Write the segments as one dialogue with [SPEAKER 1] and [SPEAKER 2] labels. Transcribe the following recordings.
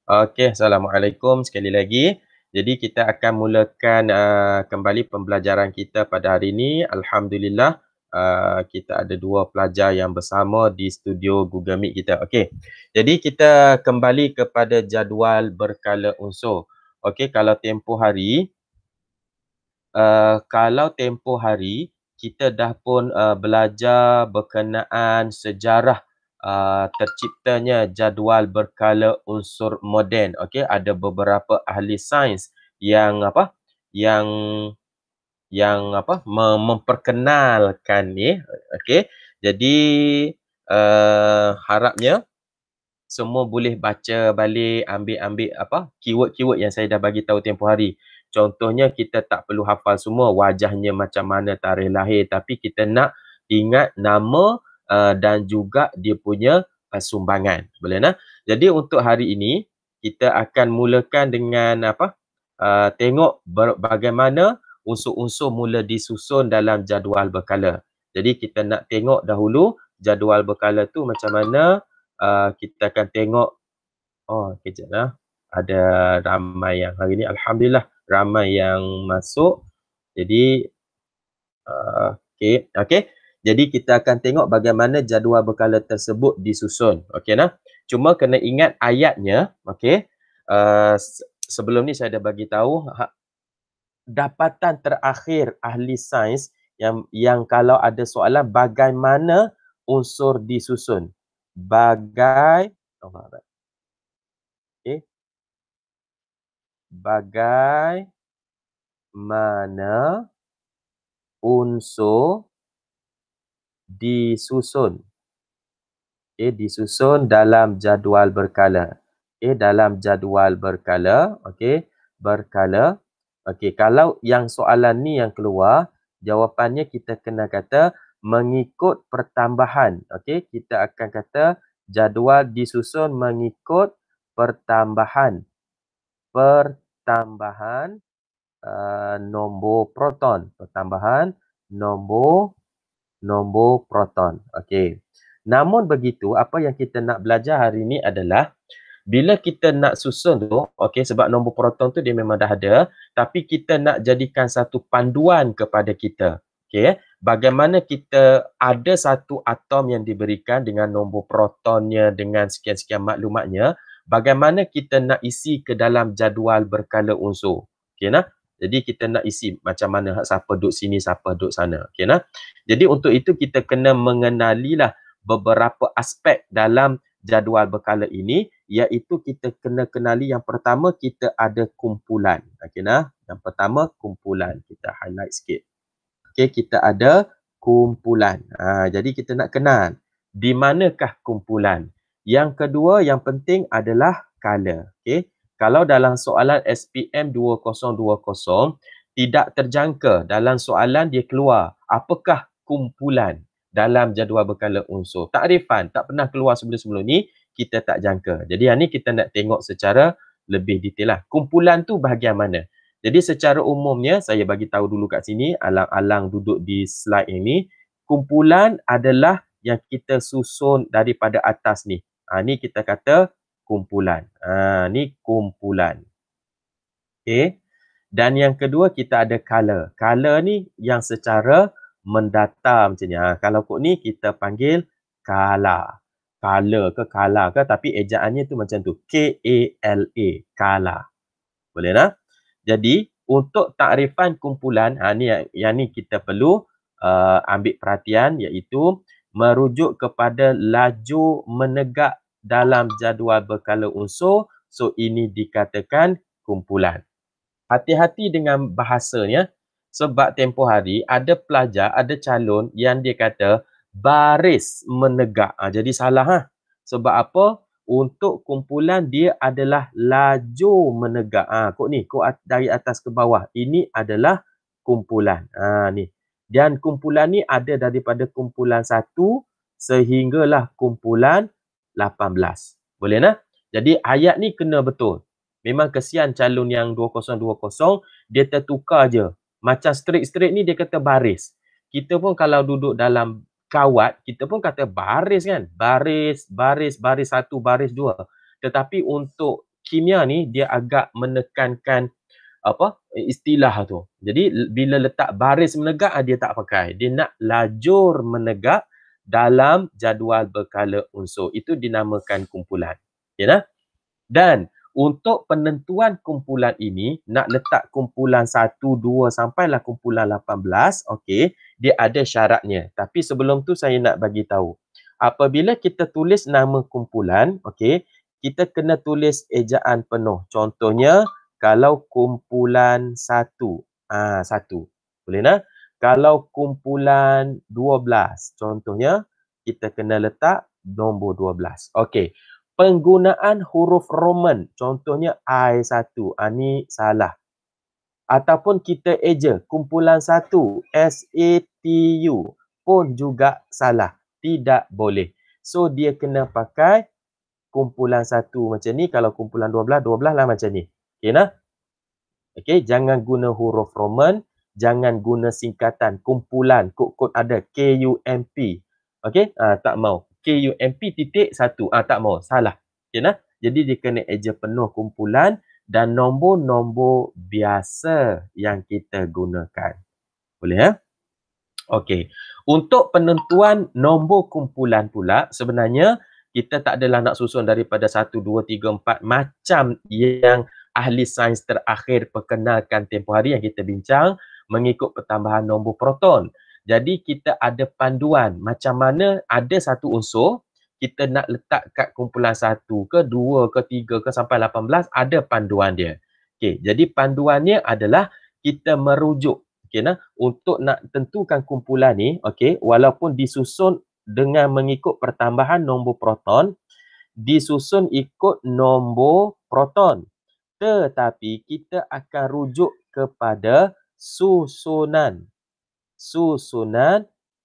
[SPEAKER 1] Okey, Assalamualaikum sekali lagi. Jadi kita akan mulakan kembali pembelajaran kita pada hari ini. Alhamdulillah, kita ada dua pelajar yang bersama di studio Google Meet kita. Okey. Jadi kita kembali kepada jadual berkala unsur. Okey, kalau tempoh hari kita dah pun belajar berkenaan sejarah terciptanya jadual berkala unsur moden. Okey, ada beberapa ahli sains yang yang memperkenalkan ni. Okey. Jadi harapnya semua boleh baca balik, ambil-ambil keyword-keyword yang saya dah bagi tahu tempoh hari. Contohnya kita tak perlu hafal semua wajahnya macam mana, tarikh lahir, tapi kita nak ingat nama dan juga dia punya sumbangan. Boleh nah? Jadi untuk hari ini kita akan mulakan dengan tengok bagaimana unsur-unsur mula disusun dalam jadual berkala. Jadi kita nak tengok dahulu jadual berkala tu macam mana. Kita akan tengok. Kejap lah. Ada ramai yang hari ni, Alhamdulillah, ramai yang masuk. Jadi, okey. Jadi kita akan tengok bagaimana jadual berkala tersebut disusun. Okey nah. Cuma kena ingat ayatnya, okey. Sebelum ni saya dah bagi tahu dapatan terakhir ahli sains yang kalau ada soalan bagaimana unsur disusun. Okey. Bagaimana unsur disusun. Disusun dalam jadual berkala. Dalam jadual berkala. Berkala. Kalau yang soalan ni yang keluar, jawapannya kita kena kata mengikut pertambahan. Kita akan kata jadual disusun mengikut pertambahan. Nombor proton. Pertambahan nombor proton. Okey. Namun begitu, apa yang kita nak belajar hari ini adalah bila kita nak susun tu, sebab nombor proton tu dia memang dah ada, tapi kita nak jadikan satu panduan kepada kita. Bagaimana kita ada satu atom yang diberikan dengan nombor protonnya, dengan sekian-sekian maklumatnya, bagaimana kita nak isi ke dalam jadual berkala unsur. Nah? Jadi kita nak isi macam mana siapa duduk sini, siapa duduk sana. Nah? Jadi untuk itu kita kena mengenalilah beberapa aspek dalam jadual berkala ini, iaitu kita kena kenali yang pertama kita ada kumpulan. Nah? Yang pertama kumpulan. Kita highlight sikit. Kita ada kumpulan. Jadi kita nak kenal di manakah kumpulan. Yang kedua yang penting adalah kala. Kalau dalam soalan SPM 2020 tidak terjangka, dalam soalan dia keluar apakah kumpulan dalam jadual berkala unsur. Takrifan tak pernah keluar sebelum-sebelum ni, kita tak jangka. Jadi yang ni kita nak tengok secara lebih detail lah. Kumpulan tu bahagian mana? Jadi secara umumnya, saya bagi tahu dulu kat sini, alang-alang duduk di slide ini, kumpulan adalah yang kita susun daripada atas ni. Ni kita kata kumpulan. Ni kumpulan. Dan yang kedua kita ada color. Color ni yang secara mendatar macam ni. Kalau kod ni kita panggil kala. Color ke kala ke, tapi ejaannya tu macam tu. K-A-L-A. Kala. Boleh tak? Jadi untuk takrifan kumpulan, ni yang ni kita perlu ambil perhatian, iaitu merujuk kepada laju menegak dalam jadual berkala unsur. So ini dikatakan kumpulan. Hati-hati dengan bahasanya, sebab tempoh hari ada pelajar, ada calon yang dia kata baris menegak. Jadi salah. Sebab apa? Untuk kumpulan dia adalah laju menegak. Kod ni, kod dari atas ke bawah. Ini adalah kumpulan. Ni. Dan kumpulan ni ada daripada kumpulan 1 sehinggalah kumpulan 18. Boleh nak? Jadi ayat ni kena betul. Memang kesian calon yang 2020, dia tertukar je. Macam straight ni dia kata baris. Kita pun kalau duduk dalam kawat, kita pun kata baris kan. Baris 1, baris 2. Tetapi untuk kimia ni dia agak menekankan apa istilah tu. Jadi bila letak baris menegak dia tak pakai. Dia nak lajur menegak dalam jadual berkala unsur. Itu dinamakan kumpulan. Ya nah? Dan untuk penentuan kumpulan ini, nak letak kumpulan 1, 2 sampailah kumpulan 18, okey, dia ada syaratnya. Tapi sebelum tu saya nak bagi tahu. Apabila kita tulis nama kumpulan, okey, kita kena tulis ejaan penuh. Contohnya, kalau kumpulan 1, 1. Boleh tak? Kalau kumpulan 12, contohnya, kita kena letak nombor 12. Okey. Penggunaan huruf Roman, contohnya I1, ni salah. Ataupun kita eja kumpulan 1, SATU pun juga salah. Tidak boleh. So, dia kena pakai kumpulan 1 macam ni. Kalau kumpulan 12, 12 lah macam ni. Okay nah? Okay, jangan guna huruf Roman. Jangan guna singkatan kumpulan. Kod-kod ada KUMP. Okay, tak mau. KUMP titik 1. Tak mau. Salah. Okay nah? Jadi dia kena eja penuh kumpulan dan nombor-nombor biasa yang kita gunakan. Boleh ya? Okey. Untuk penentuan nombor kumpulan pula, sebenarnya kita tak adalah nak susun daripada 1, 2, 3, 4 macam yang ahli sains terakhir perkenalkan tempoh hari yang kita bincang mengikut pertambahan nombor proton. Jadi kita ada panduan macam mana ada satu unsur kita nak letak kat kumpulan 1 ke 2 ke 3 ke sampai 18 ada panduan dia. Okey, jadi panduannya adalah kita merujuk untuk nak tentukan kumpulan ni, walaupun disusun dengan mengikut pertambahan nombor proton, disusun ikut nombor proton. Tetapi kita akan rujuk kepada susunan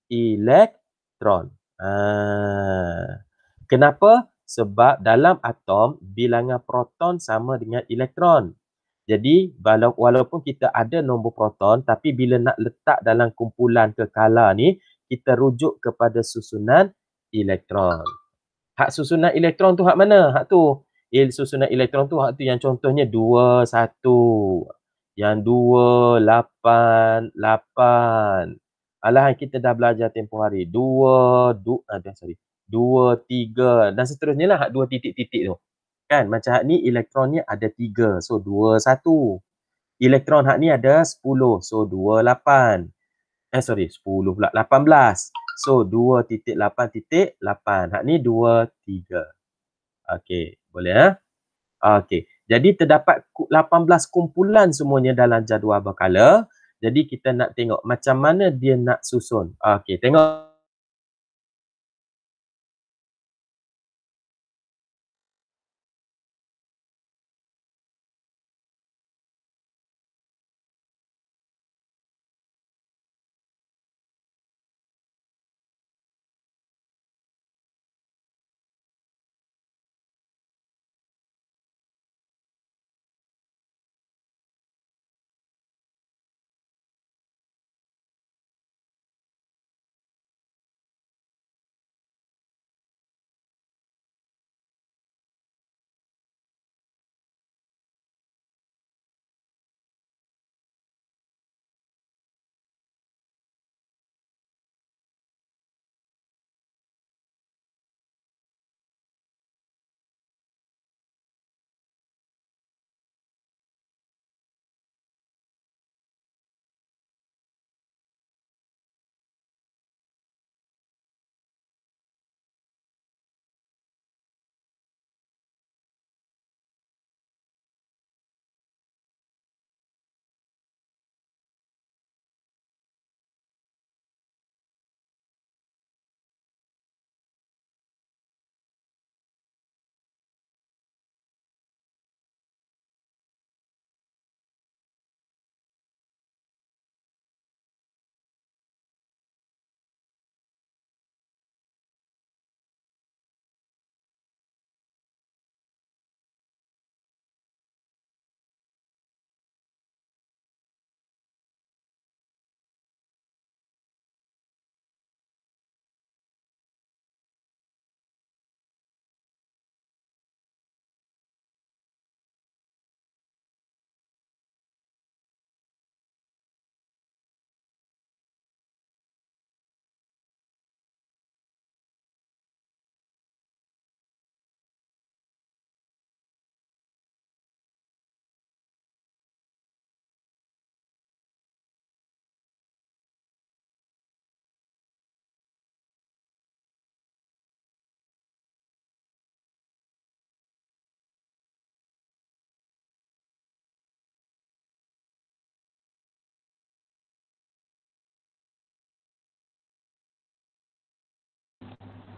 [SPEAKER 1] elektron. Kenapa? Sebab dalam atom bilangan proton sama dengan elektron. Jadi walaupun kita ada nombor proton, tapi bila nak letak dalam kumpulan kekala ni, kita rujuk kepada susunan elektron. Hak susunan elektron tu hak mana? Hak tu. Susunan elektron tu hak tu yang contohnya 2, 1. Yang 2, 8, 8. Alah kita dah belajar tempoh hari. 2, 3 dan seterusnya lah hak 2 titik-titik tu. Kan macam hak ni elektronnya ada 3. So 2, 1. Elektron hak ni ada 10. So 2, 8. 10 pula. 18. So 2.8.8. Hak ni 2, 3. Okey. Boleh ya? Okey. Jadi terdapat 18 kumpulan semuanya dalam jadual berkala. Jadi kita nak tengok macam mana dia nak susun. Okey. Tengok.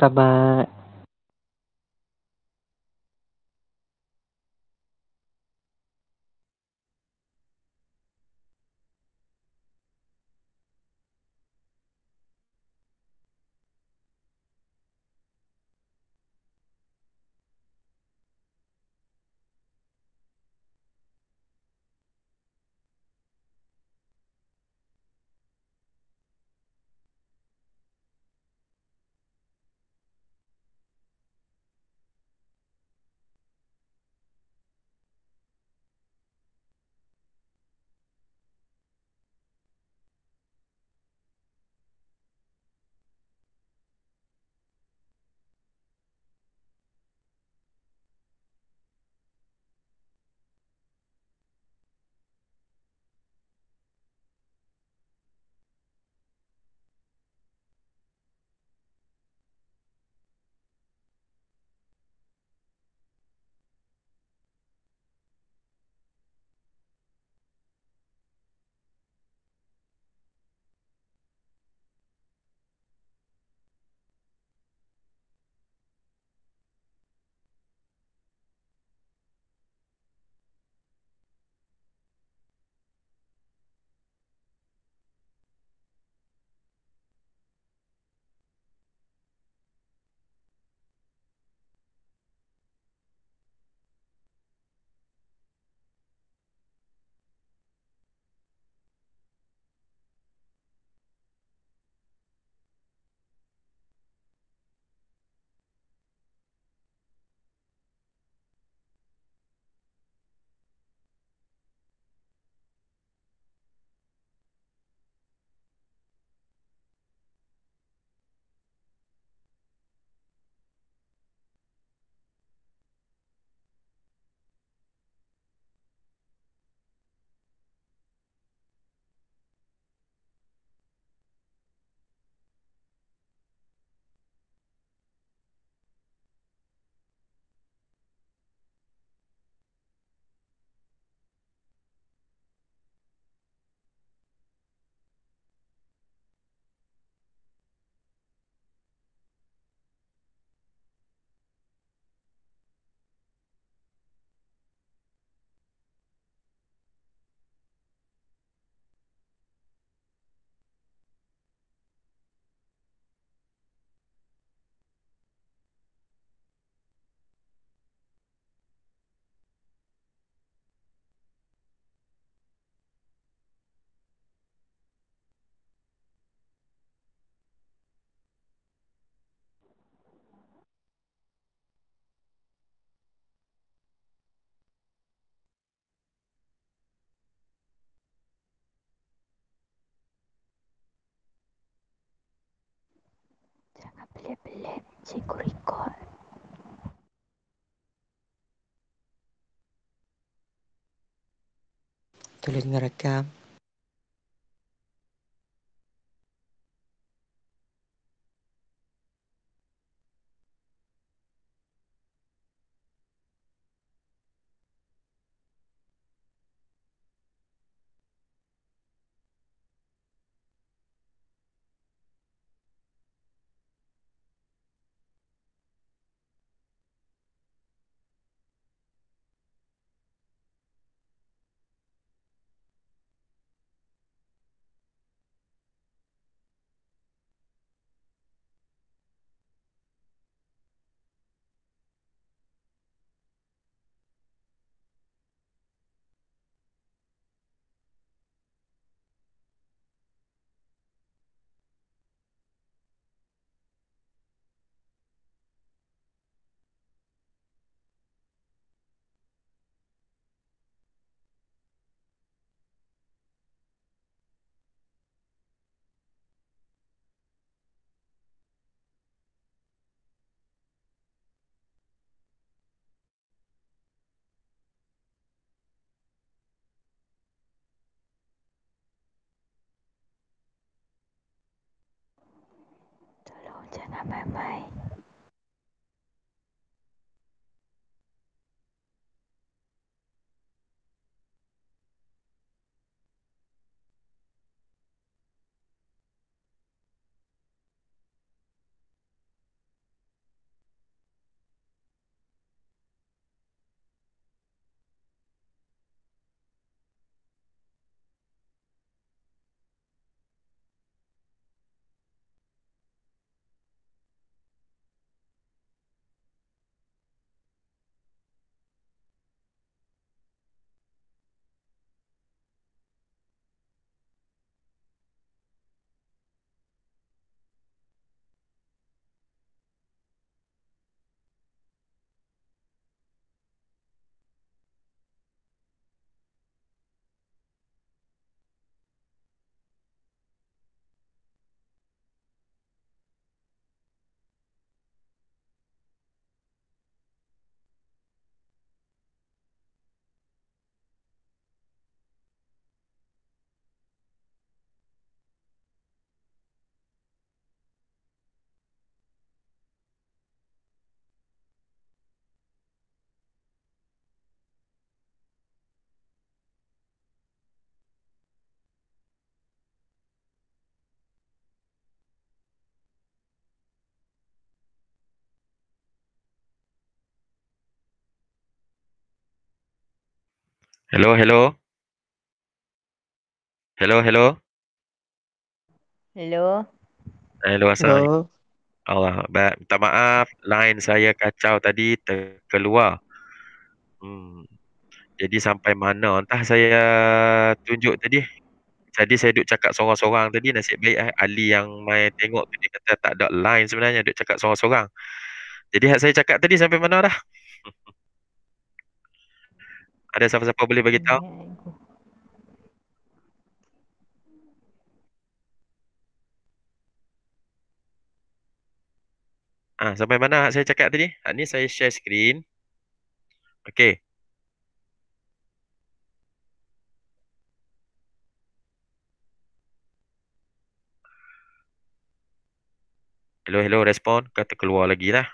[SPEAKER 2] Sama-sama.
[SPEAKER 3] Jangan pelit-pelit, cikgu record.
[SPEAKER 2] Tulis ngerekam.
[SPEAKER 3] Tolong jangan main-main.
[SPEAKER 1] Hello, hello. Hello, hello.
[SPEAKER 3] Hello.
[SPEAKER 1] Hello, Assalamualaikum.
[SPEAKER 2] Hello.
[SPEAKER 1] Allah, baik. Minta maaf, line saya kacau tadi, terkeluar. Hmm. Jadi sampai mana entah saya tunjuk tadi. Jadi saya duk cakap sorang-sorang tadi, nasib baik Ali yang main tengok tu dia kata tak ada line sebenarnya, duk cakap sorang-sorang. Jadi hak saya cakap tadi sampai mana dah? Ada siapa-siapa boleh bagi tahu? Sampai mana hak saya cakap tadi? Hak ni saya share screen. Okey. Hello, hello, respon. Kata keluar lagi lah.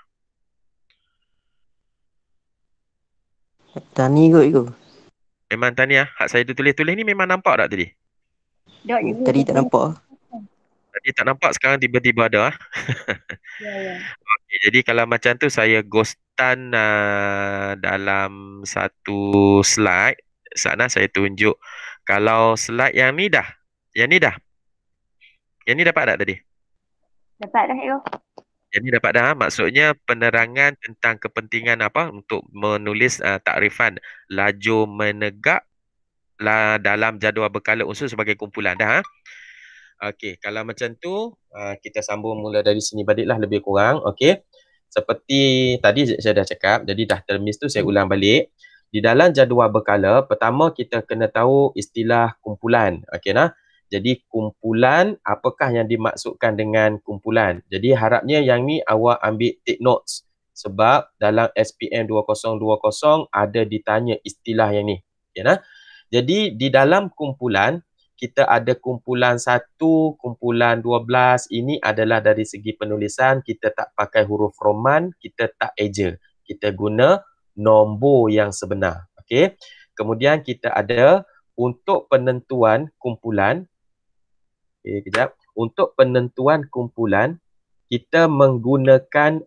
[SPEAKER 2] Tani kot itu.
[SPEAKER 1] Memang tanya, hak saya tulis-tulis ni memang nampak tak tadi?
[SPEAKER 2] Tadi tak nampak.
[SPEAKER 1] Tadi tak nampak, sekarang tiba-tiba ada. Okay, jadi kalau macam tu saya ghostan dalam satu slide. Sana saya tunjuk. Kalau slide yang ni dah. Yang ni dah. Yang ni dapat tak tadi?
[SPEAKER 3] Dapat dah, Eko.
[SPEAKER 1] Yang ni dapat dah. Maksudnya penerangan tentang kepentingan apa untuk menulis takrifan laju menegak dalam jadual berkala unsur sebagai kumpulan dah. Okey, kalau macam tu kita sambung mula dari sini baliklah lebih kurang. Okey. Seperti tadi saya dah cakap, jadi dah termis tu saya ulang balik. Di dalam jadual berkala, pertama kita kena tahu istilah kumpulan. Okey nah. Jadi kumpulan, apakah yang dimaksudkan dengan kumpulan? Jadi harapnya yang ni awak ambil take notes. Sebab dalam SPM 2020 ada ditanya istilah yang ni. Okey nah. Jadi di dalam kumpulan, kita ada kumpulan 1, kumpulan 12. Ini adalah dari segi penulisan, kita tak pakai huruf Roman, kita tak eja. Kita guna nombor yang sebenar. Okey. Kemudian kita ada untuk penentuan kumpulan. Okey, kejap. Untuk penentuan kumpulan, kita menggunakan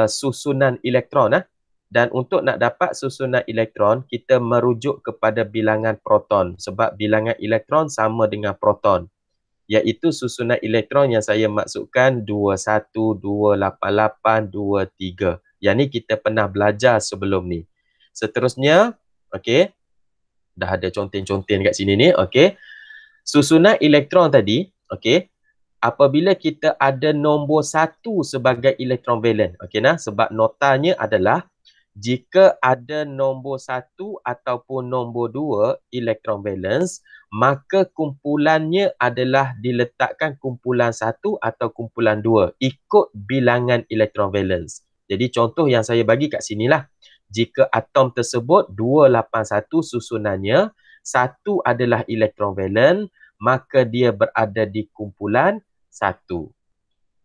[SPEAKER 1] susunan elektron. Dan untuk nak dapat susunan elektron, kita merujuk kepada bilangan proton. Sebab bilangan elektron sama dengan proton. Iaitu susunan elektron yang saya maksudkan 21, 288, 23. Yang ni kita pernah belajar sebelum ni. Seterusnya, okey. Dah ada conten-conten kat sini ni, okey. Susunan elektron tadi, okey. Apabila kita ada nombor 1 sebagai elektron valen. Okey nah, sebab notanya adalah jika ada nombor 1 ataupun nombor 2 elektron valence, maka kumpulannya adalah diletakkan kumpulan 1 atau kumpulan 2 ikut bilangan elektron valence. Jadi contoh yang saya bagi kat sinilah. Jika atom tersebut 281 susunannya, 1 adalah elektron valen, maka dia berada di kumpulan 1.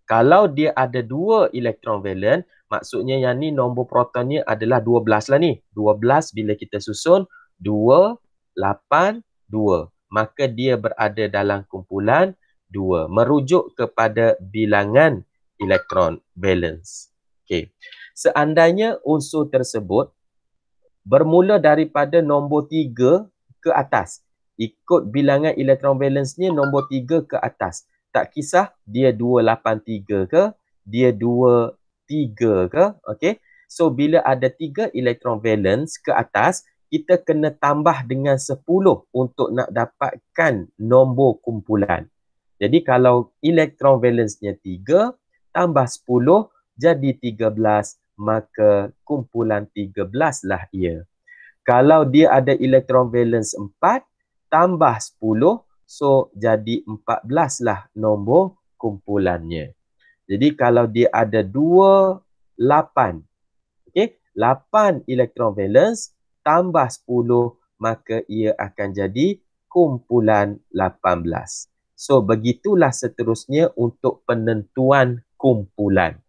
[SPEAKER 1] Kalau dia ada 2 elektron valen, maksudnya yang ni nombor protonnya adalah 12 lah ni. 12 bila kita susun 2, 8, 2. Maka dia berada dalam kumpulan 2. Merujuk kepada bilangan elektron valence. Okey. Seandainya unsur tersebut bermula daripada nombor 3 ke atas. Ikut bilangan elektron valence-nya nombor 3 ke atas. Tak kisah dia 283 ke, dia 23 ke, okey. So bila ada 3 elektron valence ke atas, kita kena tambah dengan 10 untuk nak dapatkan nombor kumpulan. Jadi kalau elektron valence-nya 3 tambah 10 jadi 13, maka kumpulan 13 lah ia. Kalau dia ada elektron valence 4 tambah 10, so jadi 14 lah nombor kumpulannya. Jadi kalau dia ada 2, 8. Okey, 8 elektron valence tambah 10, maka ia akan jadi kumpulan 18. So begitulah seterusnya untuk penentuan kumpulan.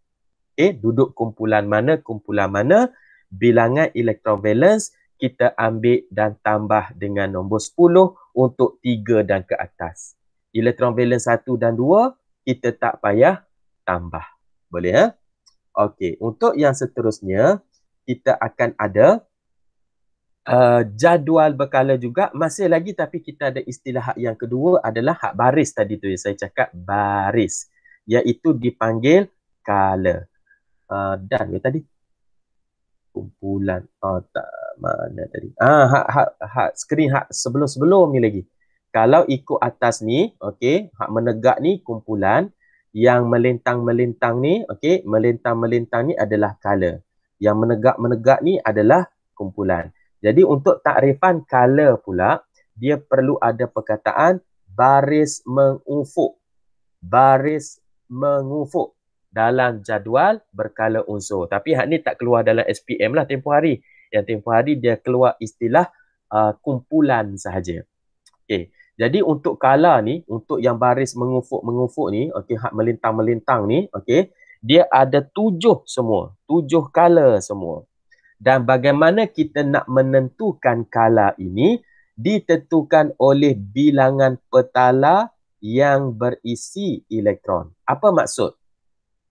[SPEAKER 1] Okey, duduk kumpulan mana, bilangan elektron valence kita ambil dan tambah dengan nombor 10 untuk 3 dan ke atas. Elektron valence 1 dan 2 kita tak payah tambah. Boleh ya? Okey, untuk yang seterusnya kita akan ada jadual berkala juga masih lagi, tapi kita ada istilah hak yang kedua adalah hak baris tadi tu yang saya cakap, baris, iaitu dipanggil kala. Dan ya tadi kumpulan, tak mana tadi, hak skrin hak sebelum ni lagi. Kalau ikut atas ni, okey, hak menegak ni kumpulan, yang melintang-melintang ni, okey, melintang-melintang ni adalah kala, yang menegak-menegak ni adalah kumpulan. Jadi untuk takrifan kala pula, dia perlu ada perkataan baris mengufuk. Baris mengufuk dalam jadual berkala unsur. Tapi hak ni tak keluar dalam SPM lah tempoh hari. Yang tempoh hari dia keluar istilah kumpulan sahaja. Okey. Jadi untuk kala ni, untuk yang baris mengufuk-mengufuk ni, okey, hak melintang-melintang ni, okey, dia ada 7 semua. 7 kala semua. Dan bagaimana kita nak menentukan kala ini ditentukan oleh bilangan petala yang berisi elektron. Apa maksud?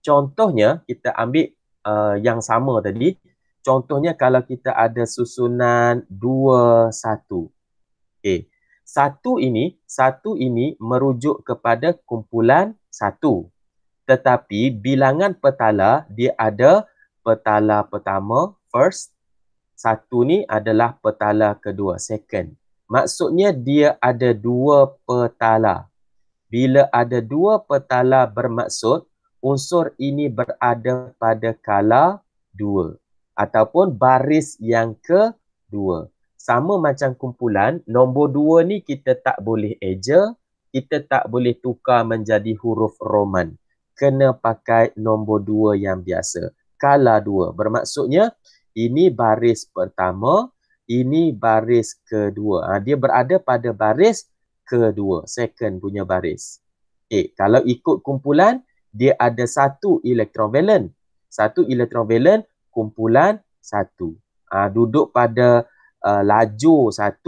[SPEAKER 1] Contohnya kita ambil yang sama tadi. Contohnya kalau kita ada susunan 2, 1. Okey. Satu ini merujuk kepada kumpulan 1. Tetapi bilangan petala dia ada petala pertama, first. 1 ni adalah petala kedua, second. Maksudnya dia ada 2 petala. Bila ada 2 petala bermaksud unsur ini berada pada kala 2 ataupun baris yang kedua. Sama macam kumpulan, nombor 2 ni kita tak boleh eja, kita tak boleh tukar menjadi huruf Roman. Kena pakai nombor 2 yang biasa. Kala 2 bermaksudnya ini baris pertama, ini baris kedua. Dia berada pada baris kedua, second punya baris. Kalau ikut kumpulan, dia ada 1 elektron valen. 1 elektron valen, kumpulan 1. Duduk pada lajur 1,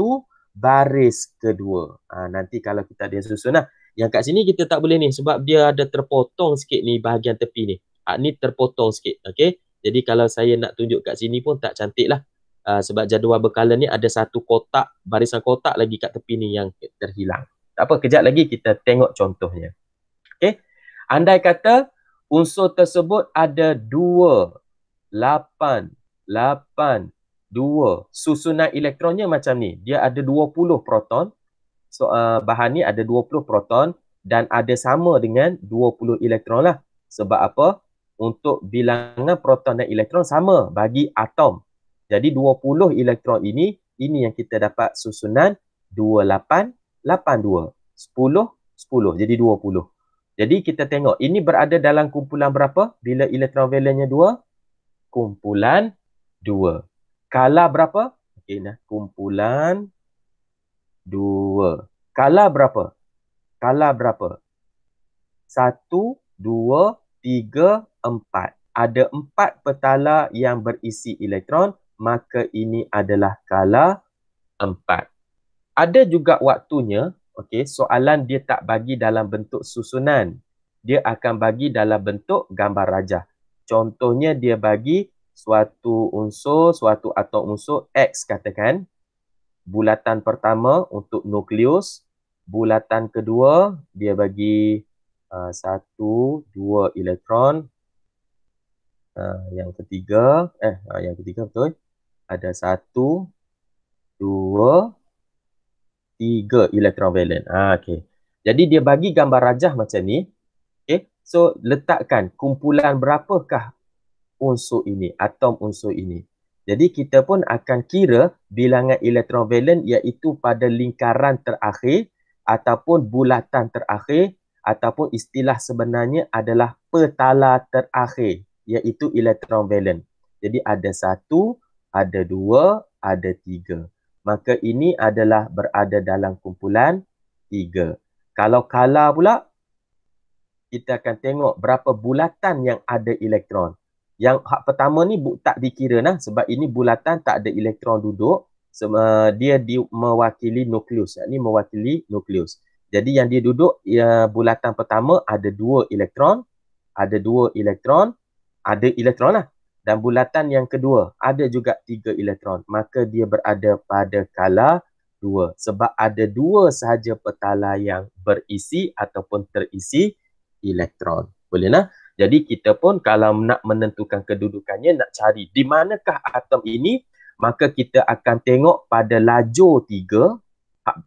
[SPEAKER 1] baris kedua. Nanti kalau kita ada susun lah. Yang kat sini kita tak boleh ni sebab dia ada terpotong sikit ni bahagian tepi ni. Ni terpotong sikit. Okay? Jadi kalau saya nak tunjuk kat sini pun tak cantik lah. Sebab jadual berkala ni ada 1 kotak, barisan kotak lagi kat tepi ni yang terhilang. Tak apa, kejap lagi kita tengok contohnya. Okay? Andai kata unsur tersebut ada 2, 8, 8, 2. Susunan elektronnya macam ni. Dia ada 20 proton. So, bahan ni ada 20 proton dan ada sama dengan 20 elektron lah. Sebab apa? Untuk bilangan proton dan elektron sama bagi atom. Jadi 20 elektron ini yang kita dapat susunan 28, 82. 10, 10. Jadi 20. Jadi kita tengok ini berada dalam kumpulan berapa? Bila elektron valennya 2? Kumpulan 2. Kala berapa? Okey, nah, kumpulan 2. Kala berapa? Kala berapa? 1, 2, 3, 4. Ada 4 petala yang berisi elektron, maka ini adalah kala 4. Ada juga waktunya, okey, soalan dia tak bagi dalam bentuk susunan. Dia akan bagi dalam bentuk gambar rajah. Contohnya dia bagi suatu unsur, suatu atom unsur X katakan. Bulatan pertama untuk nukleus. Bulatan kedua dia bagi 1, 2 elektron. Yang ketiga, yang ketiga betul. Ada 1, 2, 3 elektron valen. Okay. Jadi dia bagi gambar rajah macam ni. Okay. So letakkan kumpulan berapakah unsur ini, atom unsur ini. Jadi kita pun akan kira bilangan elektron valen iaitu pada lingkaran terakhir ataupun bulatan terakhir ataupun istilah sebenarnya adalah petala terakhir iaitu elektron valen. Jadi ada 1, ada 2, ada 3. Maka ini adalah berada dalam kumpulan 3. Kalau kala pula, kita akan tengok berapa bulatan yang ada elektron. Yang hak pertama ni tak dikira lah sebab ini bulatan tak ada elektron duduk. Dia mewakili nukleus. Ini mewakili nukleus. Jadi yang dia duduk, bulatan pertama ada 2 elektron. Ada 2 elektron. Ada elektron lah. Dan bulatan yang kedua ada juga 3 elektron. Maka dia berada pada kala 2. Sebab ada 2 sahaja petala yang berisi ataupun terisi elektron. Boleh nak? Jadi kita pun kalau nak menentukan kedudukannya, nak cari di manakah atom ini, maka kita akan tengok pada lajur 3,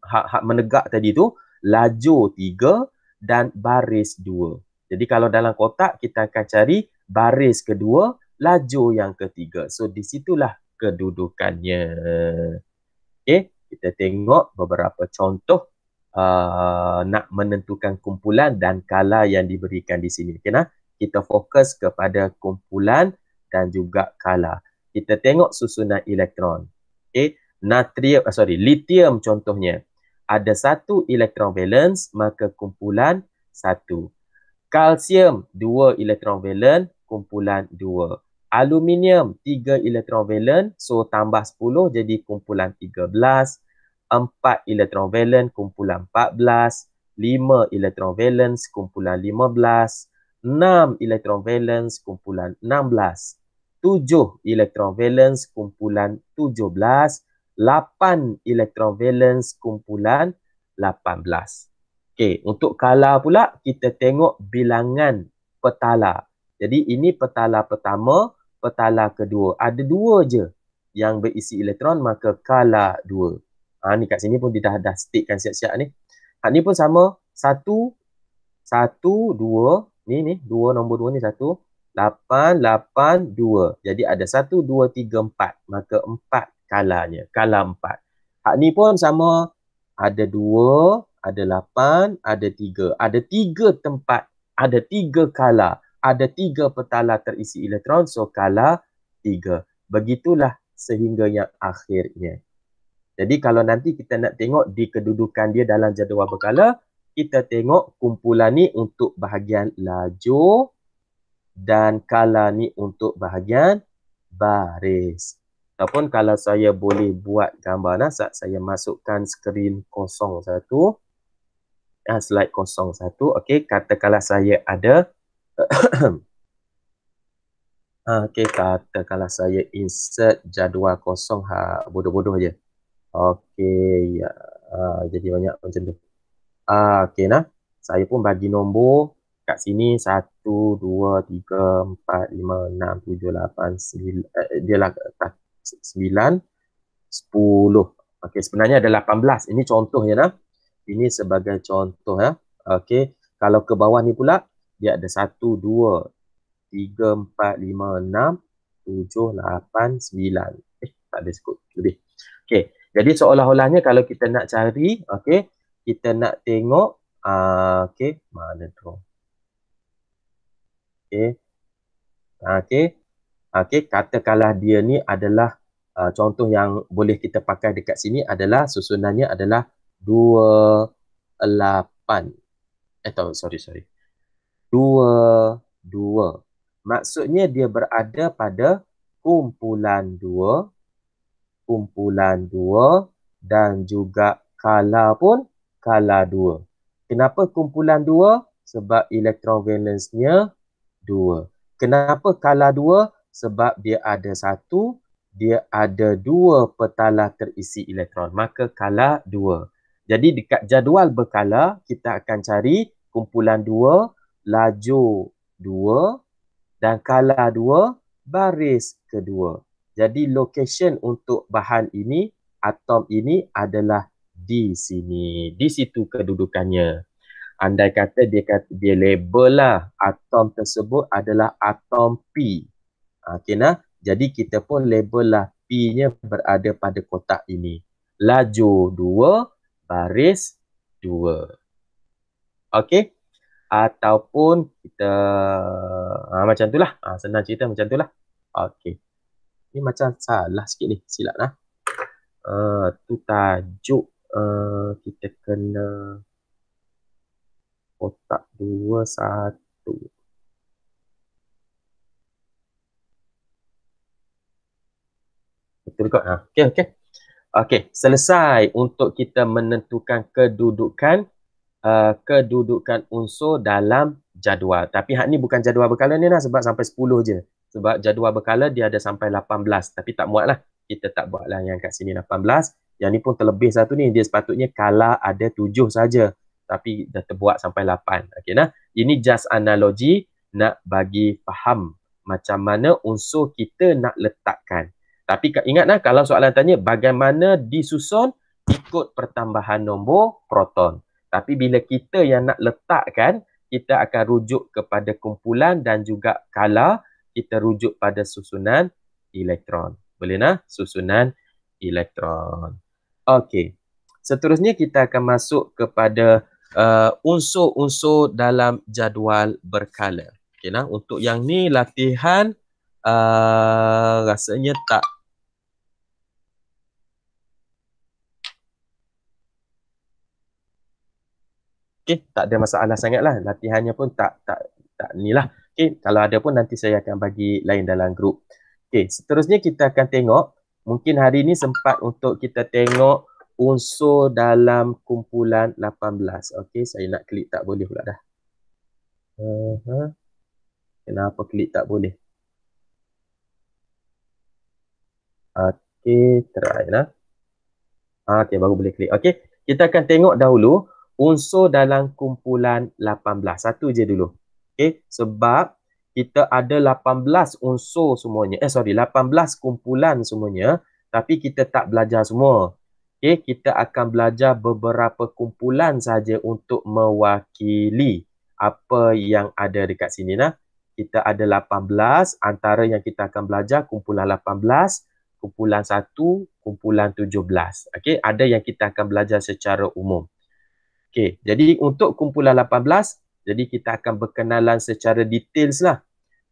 [SPEAKER 1] hak menegak tadi tu, lajur 3 dan baris 2. Jadi kalau dalam kotak kita akan cari baris kedua, lajur yang ketiga. So di situlah kedudukannya. Okey, kita tengok beberapa contoh nak menentukan kumpulan dan kala yang diberikan di sini. Okey nah? Kita fokus kepada kumpulan dan juga kala. Kita tengok susunan elektron. Okey, lithium contohnya. Ada 1 elektron valence, maka kumpulan 1. Kalsium 2 elektron valent, kumpulan 2. Aluminium 3 elektron valent, so tambah 10 jadi kumpulan 13. 4 elektron valent, kumpulan 14. 5 elektron valence, kumpulan 15. 6 elektron valence, kumpulan 16. 7 elektron valence, kumpulan 17. 8 elektron valence, kumpulan 18. Okey, untuk kala pula kita tengok bilangan petala. Jadi ini petala pertama, petala kedua. Ada 2 je yang berisi elektron, maka kala 2. Ni kat sini pun dia dah stickkan siap-siap ni. Ni pun sama, 1 2, ni 2 nombor 2 ni 1 8 8 2. Jadi ada 1 2 3 4, maka 4 kalanya, kala 4. Hak ni pun sama, ada 2, ada 8, ada 3. Ada 3 tempat, ada 3 kala, ada 3 petala terisi elektron, so kala 3. Begitulah sehingga yang akhirnya. Jadi kalau nanti kita nak tengok di kedudukan dia dalam jadual berkala, kita tengok kumpulan ni untuk bahagian lajur dan kala ni untuk bahagian baris. Ataupun kalau saya boleh buat gambar, saya masukkan skrin 01. Slide 01. Okey, katakanlah saya ada okey, katakanlah saya insert jadual kosong, bodoh-bodoh je. Okey, ya. Jadi banyak macam tu. Okey nah. Saya pun bagi nombor kat sini 1 2 3 4 5 6 7 8 9 dia lah 9 10. Okey, sebenarnya ada 18. Ini contohnya nah. Ini sebagai contoh ya. Okey, kalau ke bawah ni pula dia ada 1 2 3 4 5 6 7 8 9. Tak ada skop lebih. Okey, jadi seolah-olahnya kalau kita nak cari, okey, kita nak tengok okey, mana tu? Okey. Okey, katakanlah dia ni adalah contoh yang boleh kita pakai dekat sini adalah susunannya adalah 28. Sorry. 22. Maksudnya dia berada pada kumpulan 2 dan juga kala pun kala 2. Kenapa kumpulan 2? Sebab elektron valence-nya 2. Kenapa kala 2? Sebab dia ada 1, dia ada 2 petala terisi elektron. Maka kala 2. Jadi dekat jadual berkala, kita akan cari kumpulan 2, lajur 2 dan kala 2, baris kedua. Jadi location untuk bahan ini, atom ini adalah di sini. Di situ kedudukannya. Andai kata dia label lah atom tersebut adalah atom P. Okey nah. Jadi kita pun label lah P-nya berada pada kotak ini. Lajur 2, baris 2. Okey. Ataupun kita macam tu lah. Senang cerita macam tu lah. Okey. Ni macam salah sikit ni. Silap lah. Tu tajuk kita kena kotak 2, 1. Betul kot? Okey. Selesai untuk kita menentukan kedudukan unsur dalam jadual. Tapi hak ni bukan jadual berkala ni lah sebab sampai 10 je. Sebab jadual berkala dia ada sampai 18. Tapi tak muat lah. Kita tak buat lah yang kat sini 18. Yang ni pun terlebih satu ni. Dia sepatutnya kala ada 7 saja. Tapi dah terbuat sampai 8. Okay, nah. Ini just analogi nak bagi faham macam mana unsur kita nak letakkan. Tapi ingatlah kalau soalan tanya bagaimana disusun, ikut pertambahan nombor proton. Tapi bila kita yang nak letakkan, kita akan rujuk kepada kumpulan dan juga kala, kita rujuk pada susunan elektron. Boleh nah? Susunan elektron. Okey. Seterusnya kita akan masuk kepada unsur-unsur dalam jadual berkala. Okey nah, untuk yang ni latihan rasanya tak tak ada masalah sangatlah. Latihannya pun tak nilah. Kalau ada pun nanti saya akan bagi lain dalam grup. Seterusnya kita akan tengok, mungkin hari ni sempat untuk kita tengok unsur dalam kumpulan 18. Saya nak klik tak boleh pula dah. Kenapa klik tak boleh? Try lah. Baru boleh klik. Kita akan tengok dahulu unsur dalam kumpulan 18. Satu je dulu. Sebab kita ada 18 unsur semuanya. 18 kumpulan semuanya. Tapi kita tak belajar semua. Kita akan belajar beberapa kumpulan saja untuk mewakili apa yang ada dekat sini. Kita ada 18. Antara yang kita akan belajar kumpulan 18, kumpulan 1, kumpulan 17. Ada yang kita akan belajar secara umum. Jadi untuk kumpulan 18, jadi kita akan berkenalan secara details lah.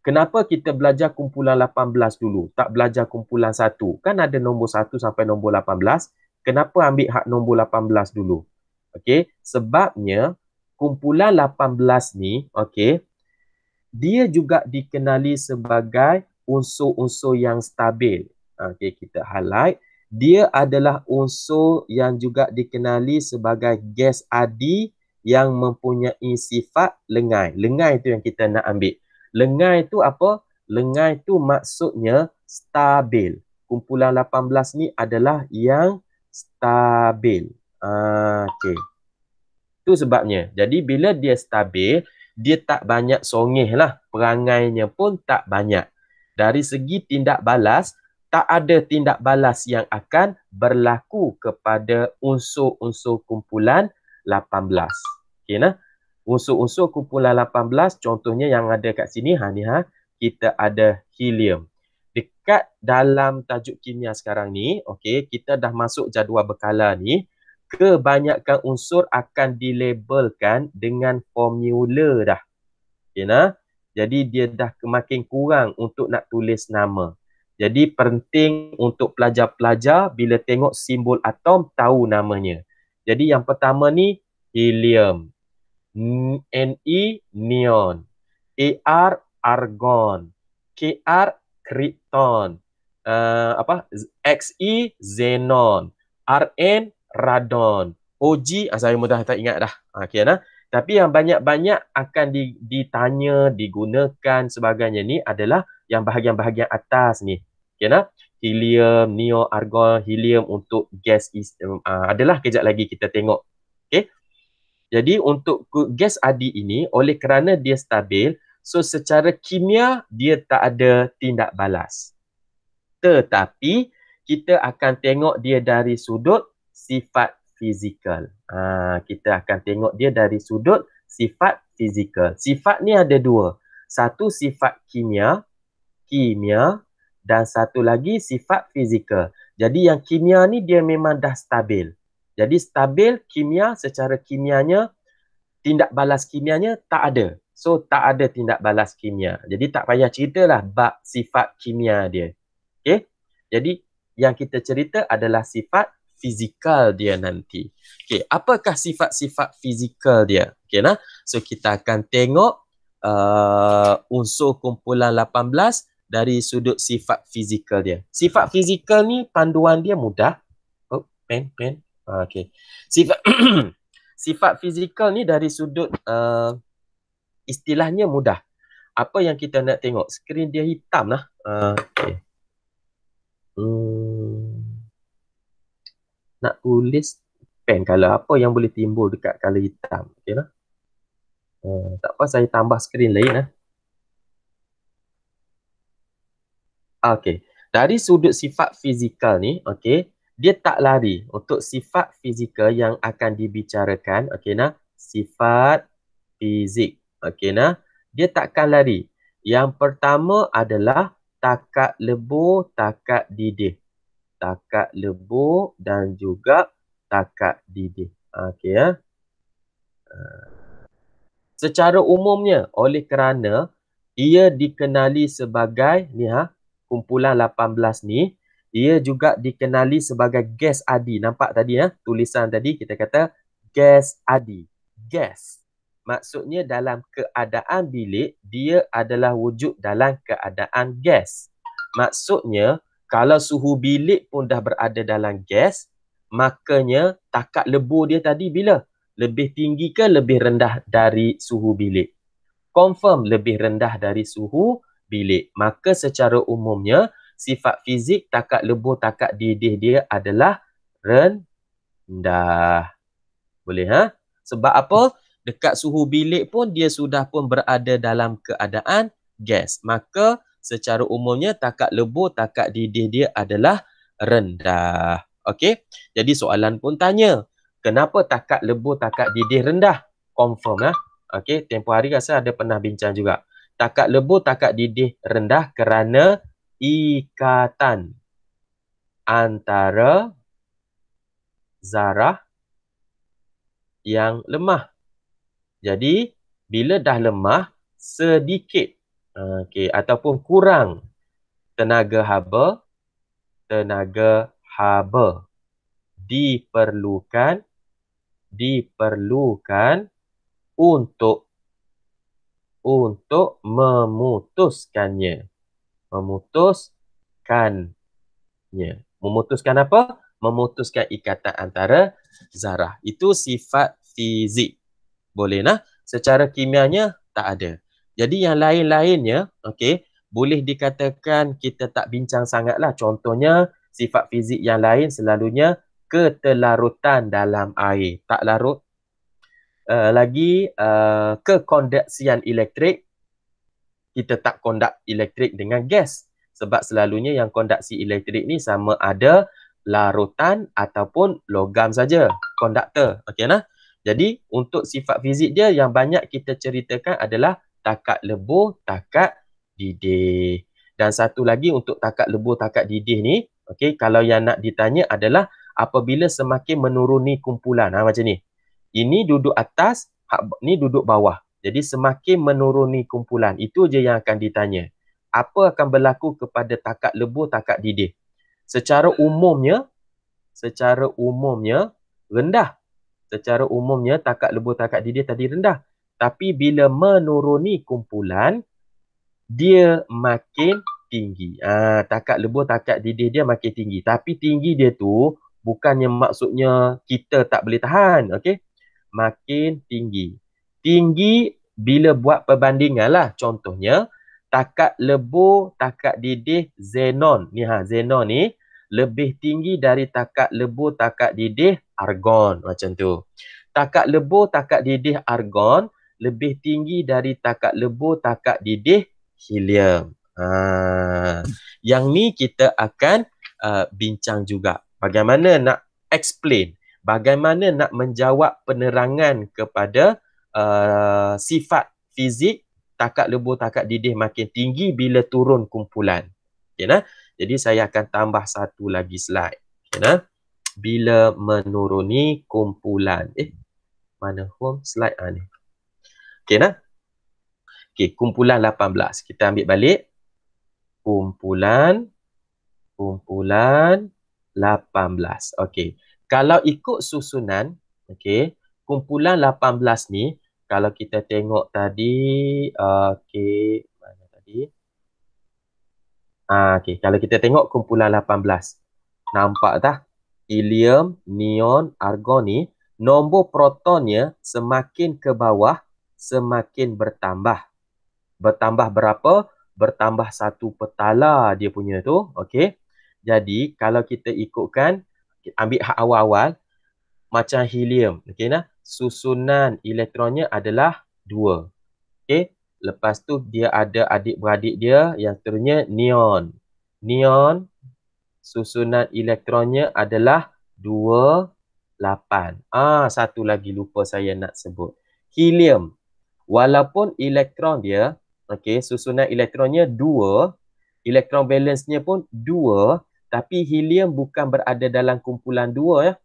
[SPEAKER 1] Kenapa kita belajar kumpulan 18 dulu? Tak belajar kumpulan 1. Kan ada nombor 1 sampai nombor 18. Kenapa ambil hak nombor 18 dulu? Sebabnya kumpulan 18 ni, dia juga dikenali sebagai unsur-unsur yang stabil. Kita highlight. Dia adalah unsur yang juga dikenali sebagai gas adi yang mempunyai sifat lengai. Lengai itu yang kita nak ambil. Lengai itu apa? Lengai itu maksudnya stabil. Kumpulan 18 ni adalah yang stabil. Itu sebabnya. Jadi bila dia stabil, dia tak banyak songeh lah. Perangainya pun tak banyak. Dari segi tindak balas, tak ada tindak balas yang akan berlaku kepada unsur-unsur kumpulan 18. Unsur-unsur kumpulan 18, contohnya yang ada kat sini, kita ada helium. Dekat dalam tajuk kimia sekarang ni, kita dah masuk jadual berkala ni, kebanyakan unsur akan dilabelkan dengan formula dah. Jadi dia dah makin kurang untuk nak tulis nama. Jadi penting untuk pelajar-pelajar bila tengok simbol atom tahu namanya. Jadi yang pertama ni helium, Ne neon, Ar argon, Kr krypton, Xe xenon, Rn radon, Og saya mudah tak ingat dah. Tapi yang banyak-banyak akan ditanya, digunakan sebagainya ni adalah yang bahagian-bahagian atas ni. Helium, neo, argon, helium untuk gas adalah kejap lagi kita tengok. Jadi untuk gas adi ini, oleh kerana dia stabil, so secara kimia dia tak ada tindak balas. Tetapi kita akan tengok dia dari sudut sifat fizikal. Kita akan tengok dia dari sudut sifat fizikal. Sifat ni ada dua. Satu sifat kimia, dan satu lagi sifat fizikal. Jadi yang kimia ni dia memang dah stabil. Jadi stabil kimia, secara kimianya, tindak balas kimianya tak ada. So tak ada tindak balas kimia. Jadi tak payah ceritalah bab sifat kimia dia. Jadi yang kita cerita adalah sifat fizikal dia nanti. Apakah sifat-sifat fizikal dia? So kita akan tengok unsur kumpulan 18 dari sudut sifat fizikal dia. Sifat fizikal ni panduan dia mudah. Pen. Sifat fizikal ni dari sudut istilahnya mudah. Apa yang kita nak tengok? Skrin dia hitam lah. Okay. Nak tulis pen color. Apa yang boleh timbul dekat color hitam? Okay lah. Tak apa, saya tambah skrin lain lah. Okay. Dari sudut sifat fizikal ni, okay, dia tak lari. Untuk sifat fizikal yang akan dibicarakan, okay nah, sifat fizik. Okay nah, dia takkan lari. Yang pertama adalah takat lebur, takat didih. Takat lebur dan juga takat didih. Okay ya. Secara umumnya, oleh kerana ia dikenali sebagai ni kumpulan 18 ni, ia juga dikenali sebagai gas adi. Nampak tadi tulisan tadi kita kata gas adi. Gas. Maksudnya dalam keadaan bilik, dia adalah wujud dalam keadaan gas. Maksudnya, kalau suhu bilik pun dah berada dalam gas, makanya takat lebur dia tadi bila? Lebih tinggi ke lebih rendah dari suhu bilik? Confirm lebih rendah dari suhu bilik. Maka secara umumnya, sifat fizik takat lebur, takat didih dia adalah rendah. Boleh Sebab apa? Dekat suhu bilik pun dia sudah pun berada dalam keadaan gas. Maka secara umumnya takat lebur, takat didih dia adalah rendah. Okey? Jadi soalan pun tanya, kenapa takat lebur, takat didih rendah? Confirm Okey, tempoh hari rasa ada pernah bincang juga. Takat lebur, takat didih rendah kerana ikatan antara zarah yang lemah. Jadi, bila dah lemah, sedikit ataupun kurang tenaga haba diperlukan untuk memutuskannya. Memutuskan apa? Memutuskan ikatan antara zarah. Itu sifat fizik. Boleh secara kimianya tak ada. Jadi yang lain-lainnya, okey, boleh dikatakan kita tak bincang sangatlah. Contohnya, sifat fizik yang lain selalunya ketelarutan dalam air. Tak larut. Lagi kekondaksian elektrik. Kita tak kondak elektrik dengan gas. Sebab selalunya yang kondaksi elektrik ni sama ada larutan ataupun logam saja. Konduktor. Okey Jadi, untuk sifat fizik dia yang banyak kita ceritakan adalah takat lebur, takat didih. Dan satu lagi untuk takat lebur, takat didih ni, okey, kalau yang nak ditanya adalah apabila semakin menuruni kumpulan. Macam ni. Ini duduk atas, ni duduk bawah. Jadi, semakin menuruni kumpulan. Itu je yang akan ditanya. Apa akan berlaku kepada takat lebur, takat didih? Secara umumnya rendah. Secara umumnya takat lebur, takat didih tadi rendah. Tapi bila menuruni kumpulan, dia makin tinggi. Takat lebur, takat didih dia makin tinggi. Tapi tinggi dia tu bukannya maksudnya kita tak boleh tahan. Okey? Makin tinggi. Tinggi bila buat perbandingan lah. Contohnya, takat lebur, takat didih xenon. Ni xenon ni lebih tinggi dari takat lebur, takat didih argon. Macam tu. Takat lebur, takat didih argon lebih tinggi dari takat lebur, takat didih helium. Yang ni kita akan bincang juga. Bagaimana nak explain, bagaimana nak menjawab penerangan kepada sifat fizik takat lebur, takat didih makin tinggi bila turun kumpulan. Okay, Jadi saya akan tambah satu lagi slide. Okay, bila menuruni kumpulan. Mana home slide ni? Okay, Okay, kumpulan 18. Kita ambil balik. Kumpulan 18. Okey. Kalau ikut susunan, okey, kumpulan 18 ni, kalau kita tengok tadi, okey, mana tadi? Okey, kalau kita tengok kumpulan 18. Nampak tak? Helium, neon, argon ni, nombor protonnya semakin ke bawah, semakin bertambah. Bertambah berapa? Bertambah 1 petala dia punya tu. Okey. Jadi kalau kita ikutkan, ambil hak awal-awal, macam helium. Okey nah. Susunan elektronnya adalah 2. Okey. Lepas tu dia ada adik-beradik dia yang seterusnya neon. Neon susunan elektronnya adalah 2, 8. Satu lagi lupa saya nak sebut. Helium. Walaupun elektron dia, okey, susunan elektronnya 2, elektron balance-nya pun 2, tapi helium bukan berada dalam kumpulan 2 ya.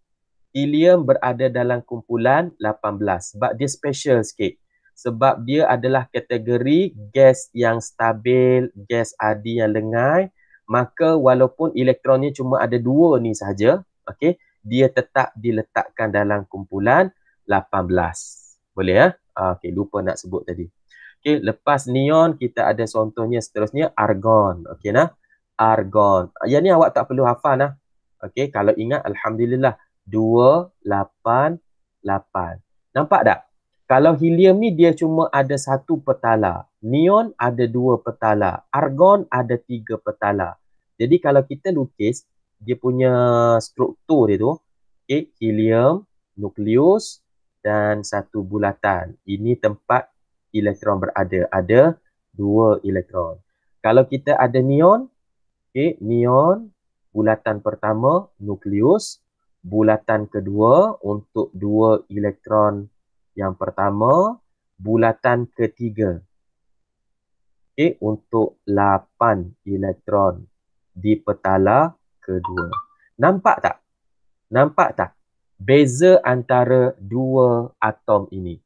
[SPEAKER 1] Helium berada dalam kumpulan 18 sebab dia special sikit. Sebab dia adalah kategori gas yang stabil, gas adi yang lengai, maka walaupun elektronnya cuma ada 2 ni saja, okey, dia tetap diletakkan dalam kumpulan 18. Boleh ya? Okey, lupa nak sebut tadi. Okey, lepas neon kita ada contohnya seterusnya argon. Okey nah. Argon. Yang ni awak tak perlu hafal nah. Okey, kalau ingat alhamdulillah 288. Nampak tak? Kalau helium ni dia cuma ada 1 petala. Neon ada 2 petala. Argon ada 3 petala. Jadi kalau kita lukis dia punya struktur dia tu, okay, helium, nukleus dan 1 bulatan. Ini tempat elektron berada. Ada 2 elektron. Kalau kita ada neon, okay, neon, bulatan pertama, nukleus, bulatan kedua untuk 2 elektron yang pertama, bulatan ketiga, okay, untuk 8 elektron di petala kedua. Nampak tak? Nampak tak? Beza antara 2 atom ini.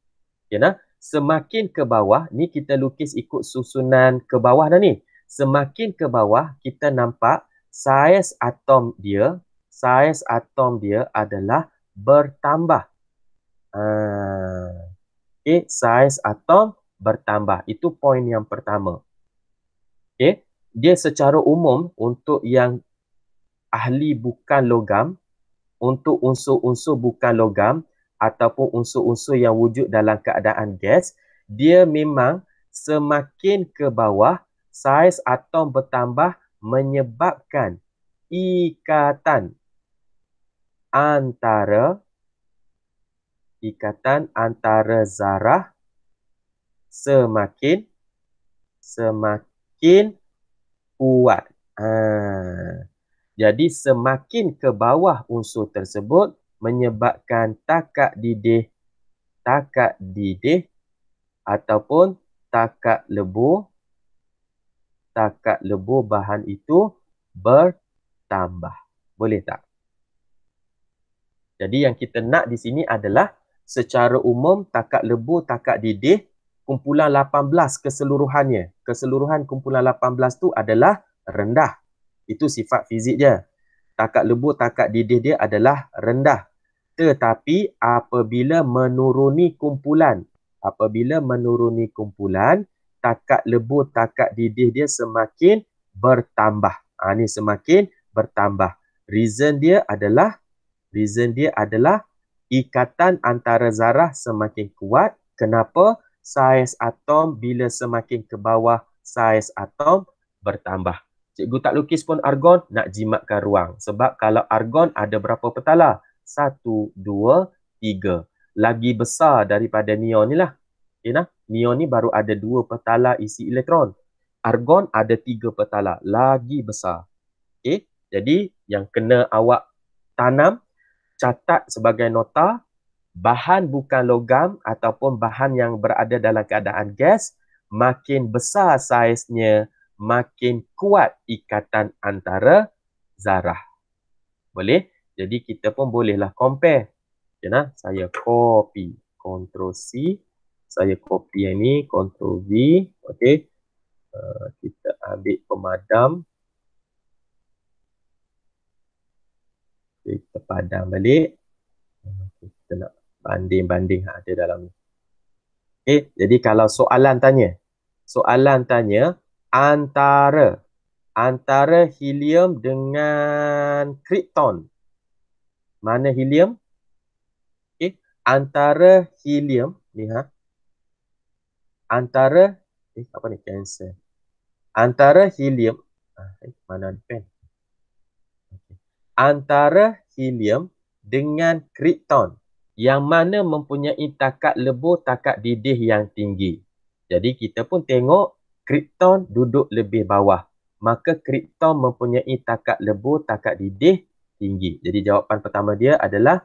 [SPEAKER 1] Okay, nah? Semakin ke bawah, ni kita lukis ikut susunan ke bawah dah ni. Semakin ke bawah, kita nampak saiz atom dia adalah bertambah. Okay, saiz atom bertambah. Itu poin yang pertama. Okay, dia secara umum untuk yang ahli bukan logam, untuk unsur-unsur bukan logam ataupun unsur-unsur yang wujud dalam keadaan gas, dia memang semakin ke bawah, saiz atom bertambah menyebabkan ikatan antara zarah semakin kuat. Jadi semakin ke bawah unsur tersebut menyebabkan takat didih ataupun takat lebur bahan itu bertambah. Boleh tak? Jadi yang kita nak di sini adalah secara umum takat lebur, takat didih, kumpulan 18 keseluruhannya. Keseluruhan kumpulan 18 tu adalah rendah. Itu sifat fizik dia. Takat lebur, takat didih dia adalah rendah. Tetapi apabila menuruni kumpulan, takat lebur, takat didih dia semakin bertambah. Ini semakin bertambah. Reason dia adalah ikatan antara zarah semakin kuat. Kenapa? Saiz atom bila semakin ke bawah, saiz atom bertambah. Cikgu tak lukis pun argon, nak jimatkan ruang. Sebab kalau argon ada berapa petala? 1, 2, 3. Lagi besar daripada neon ni lah. Okay, nah? Neon ni baru ada 2 petala isi elektron. Argon ada 3 petala. Lagi besar. Okay? Jadi yang kena awak tanam, catat sebagai nota, bahan bukan logam ataupun bahan yang berada dalam keadaan gas, makin besar saiznya, makin kuat ikatan antara zarah. Boleh? Jadi kita pun bolehlah compare. Okay, nah? Saya copy, Ctrl C, saya copy yang ni, Ctrl V. Okey. Kita ambil pemadam. Kita padam balik. Kita nak banding-banding ada dalam ni. Okay, jadi kalau soalan tanya antara helium dengan krypton. Mana helium? Okay, antara helium ni antara Apa ni? Cancel. Antara helium, mana pen? Okay. Antara helium dengan krypton, yang mana mempunyai takat lebur, takat didih yang tinggi. Jadi kita pun tengok krypton duduk lebih bawah. Maka krypton mempunyai takat lebur, takat didih tinggi. Jadi jawapan pertama dia adalah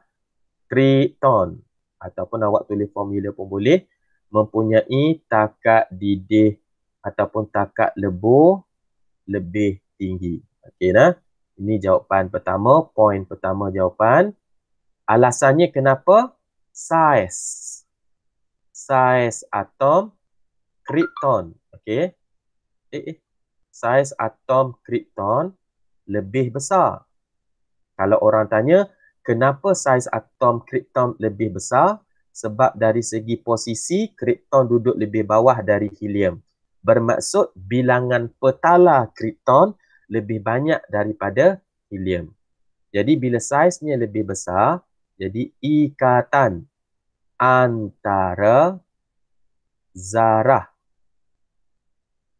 [SPEAKER 1] krypton. Ataupun awak tulis formula pun boleh. Mempunyai takat didih ataupun takat lebur lebih tinggi. Okey nah. Ini jawapan pertama, poin pertama jawapan. Alasannya kenapa? Saiz atom krypton. Okey. Saiz atom krypton lebih besar. Kalau orang tanya, kenapa saiz atom krypton lebih besar? Sebab dari segi posisi, krypton duduk lebih bawah dari helium. Bermaksud bilangan petala krypton lebih banyak daripada helium. Jadi bila saiznya lebih besar, jadi ikatan antara zarah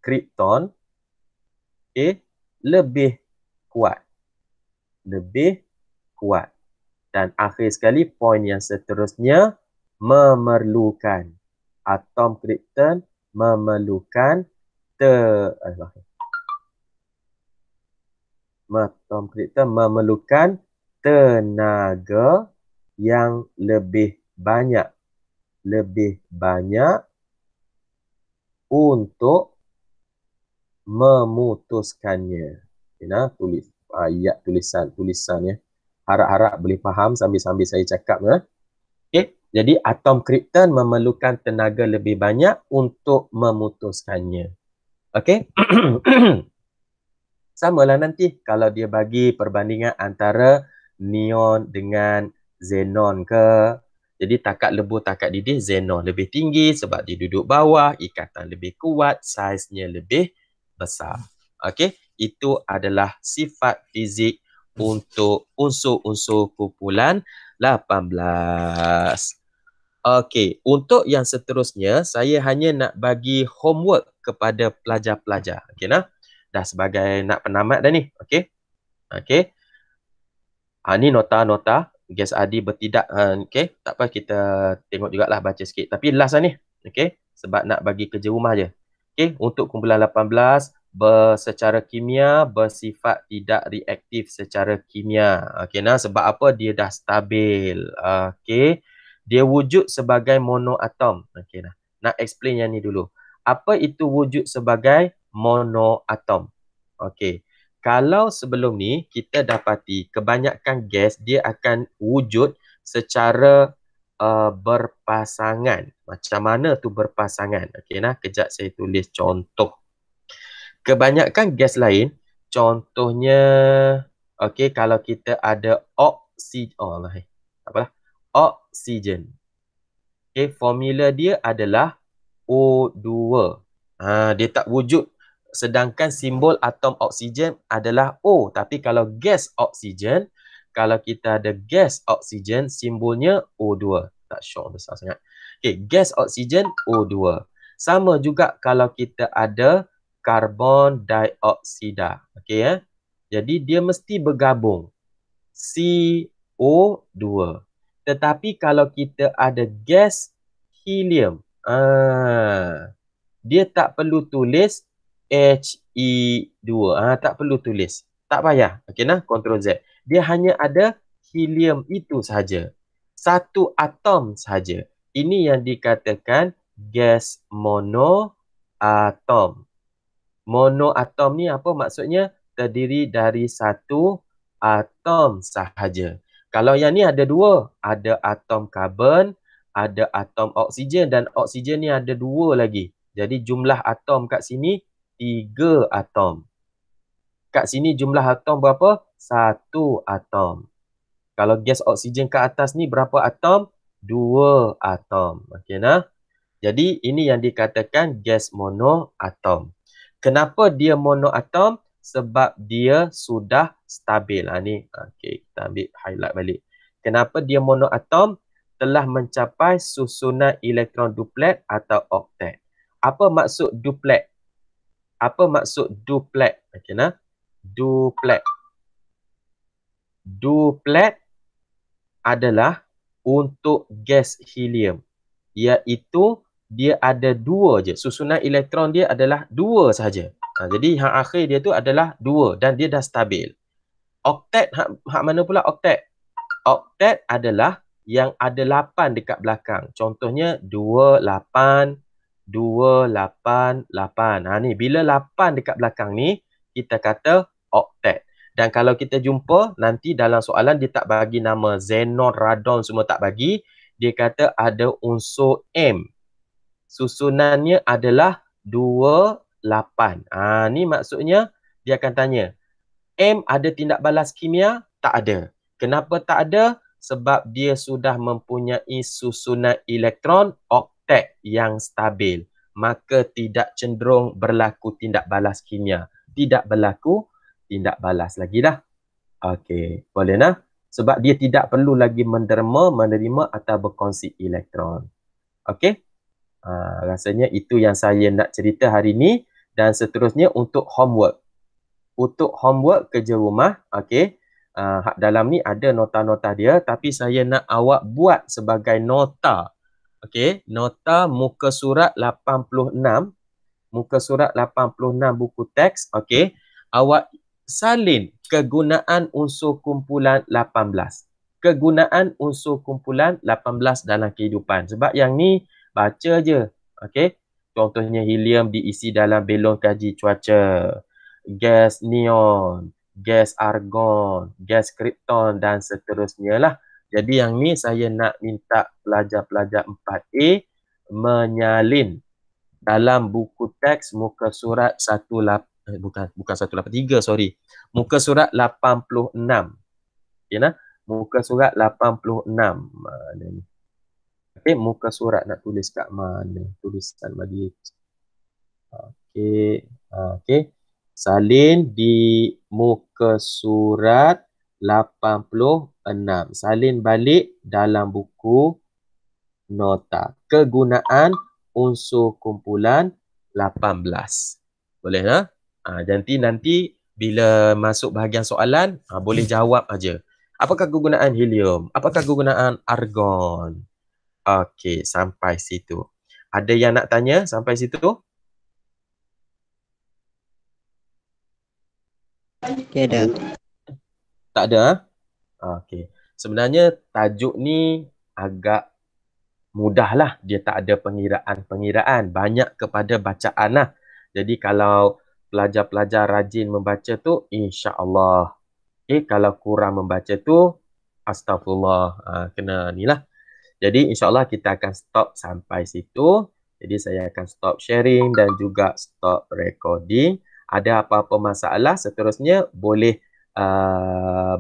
[SPEAKER 1] krypton lebih kuat. Lebih kuat. Dan akhir sekali, poin yang seterusnya, memerlukan. Atom krypton memerlukan atom krypton memerlukan tenaga yang lebih banyak. Lebih banyak untuk memutuskannya. Tulis ayat tulisan ya. Harap-harap boleh faham sambil-sambil saya cakap ya. Okey, jadi atom krypton memerlukan tenaga lebih banyak untuk memutuskannya. Okey. Samalah nanti kalau dia bagi perbandingan antara neon dengan xenon ke. Jadi takat lebur, takat didih, xenon lebih tinggi sebab dia duduk bawah, ikatan lebih kuat, saiznya lebih besar. Okey, itu adalah sifat fizik untuk unsur-unsur kumpulan 18. Okey, untuk yang seterusnya, saya hanya nak bagi homework kepada pelajar-pelajar. Okey nah? Dah sebagai nak penamat dah ni. Okey. Okey. Ni nota-nota. Gas Adi bertidak. Okey. Tak apa, kita tengok jugalah, baca sikit. Tapi last lah ni. Okey. Sebab nak bagi kerja rumah je. Okey. Untuk kumpulan 18, secara kimia bersifat tidak reaktif secara kimia. Okey nah, sebab apa? Dia dah stabil. Okey. Dia wujud sebagai monoatom. Okey nah. Nak explain yang ni dulu. Apa itu wujud sebagai monoatom? Okey. Kalau sebelum ni kita dapati kebanyakan gas dia akan wujud secara berpasangan. Macam mana tu berpasangan? Okey nah, kejap saya tulis contoh. Kebanyakan gas lain, contohnya, okey, kalau kita ada oksigen, oksigen. Okey, formula dia adalah O2. Dia tak wujud. Sedangkan simbol atom oksigen adalah O. Tapi kalau gas oksigen, kalau kita ada gas oksigen, simbolnya O2. Tak syok besar sangat. Okey, gas oksigen O2. Sama juga kalau kita ada karbon dioksida. Okey ya. Jadi dia mesti bergabung. CO2. Tetapi kalau kita ada gas helium, dia tak perlu tulis He2. Tak perlu tulis. Tak payah. Okey nah, Ctrl Z. Dia hanya ada helium itu sahaja. Satu atom sahaja. Ini yang dikatakan gas monoatom. Monoatom ni apa maksudnya? Terdiri dari satu atom sahaja. Kalau yang ni ada dua. Ada atom karbon, ada atom oksigen, dan oksigen ni ada dua lagi. Jadi jumlah atom kat sini 3 atom. Kat sini jumlah atom berapa? 1 atom. Kalau gas oksigen kat atas ni berapa atom? 2 atom. Okey nah. Jadi ini yang dikatakan gas monoatom. Kenapa dia monoatom? Sebab dia sudah stabil. Ni okey, kita ambil highlight balik. Kenapa dia monoatom? Telah mencapai susunan elektron duplet atau oktet. Apa maksud duplex? Apa maksud duplex? Okey nah. Duplex. Duplex adalah untuk gas helium, iaitu dia ada dua je. Susunan elektron dia adalah dua sahaja. Jadi hak akhir dia tu adalah dua dan dia dah stabil. Oktet, hak mana pula oktet? Oktet adalah yang ada 8 dekat belakang. Contohnya 2, 8, 2, 8, 8. Ni bila 8 dekat belakang ni, kita kata oktet. Dan kalau kita jumpa, nanti dalam soalan dia tak bagi nama xenon, radon semua tak bagi. Dia kata ada unsur M. Susunannya adalah 2, 8. Ni maksudnya dia akan tanya, M ada tindak balas kimia? Tak ada. Kenapa tak ada? Sebab dia sudah mempunyai susunan elektron oktet yang stabil. Maka tidak cenderung berlaku tindak balas kimia. Tidak berlaku tindak balas lagi dah. Okey, boleh nah? Sebab dia tidak perlu lagi menerima atau berkongsi elektron. Okey? Rasanya itu yang saya nak cerita hari ni. Dan seterusnya untuk homework. Untuk homework kerja rumah, okey. Dalam ni ada nota-nota dia, tapi saya nak awak buat sebagai nota. Okey, nota muka surat 86. Muka surat 86 buku teks, okey. Awak salin kegunaan unsur kumpulan 18. Kegunaan unsur kumpulan 18 dalam kehidupan. Sebab yang ni baca je, okey. Contohnya helium diisi dalam belon kaji cuaca. Gas neon, gas argon, gas krypton dan seterusnya lah. Jadi yang ni saya nak minta pelajar-pelajar 4A menyalin dalam buku teks muka surat 183, sorry. Muka surat 86. Okay, nah? Muka surat 86. Mana ni? Okay, muka surat nak tulis kat mana? Tulisan bagi. Okay. Okay. Salin di muka surat 86. Salin balik dalam buku nota. Kegunaan unsur kumpulan 18. Boleh tak? Nanti bila masuk bahagian soalan, boleh jawab aja. Apakah kegunaan helium? Apakah kegunaan argon? Okey, sampai situ. Ada yang nak tanya sampai situ?
[SPEAKER 2] Okay, ada.
[SPEAKER 1] Tak ada? Okey. Sebenarnya tajuk ni agak mudah lah. Dia tak ada pengiraan. Banyak kepada bacaan lah. Jadi kalau pelajar-pelajar rajin membaca tu, insya-Allah. Kalau kurang membaca tu, astagfirullah. Kena ni lah. Jadi insya-Allah kita akan stop sampai situ. Jadi saya akan stop sharing dan juga stop recording. Ada apa-apa masalah seterusnya boleh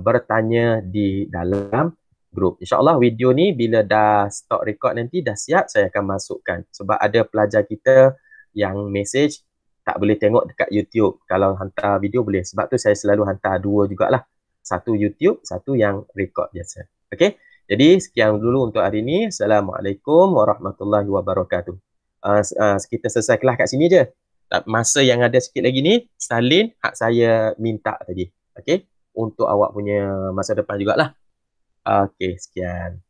[SPEAKER 1] bertanya di dalam grup. InsyaAllah video ni bila dah stop record nanti dah siap, saya akan masukkan. Sebab ada pelajar kita yang message tak boleh tengok dekat YouTube. Kalau hantar video boleh. Sebab tu saya selalu hantar dua jugalah. Satu YouTube, satu yang record biasa. Okay? Jadi sekian dulu untuk hari ini. Assalamualaikum warahmatullahi wabarakatuh. Kita selesai kelas kat sini je. Masa yang ada sikit lagi ni, salin hak saya minta tadi. Okay? Untuk awak punya masa depan jugalah. Okay, sekian.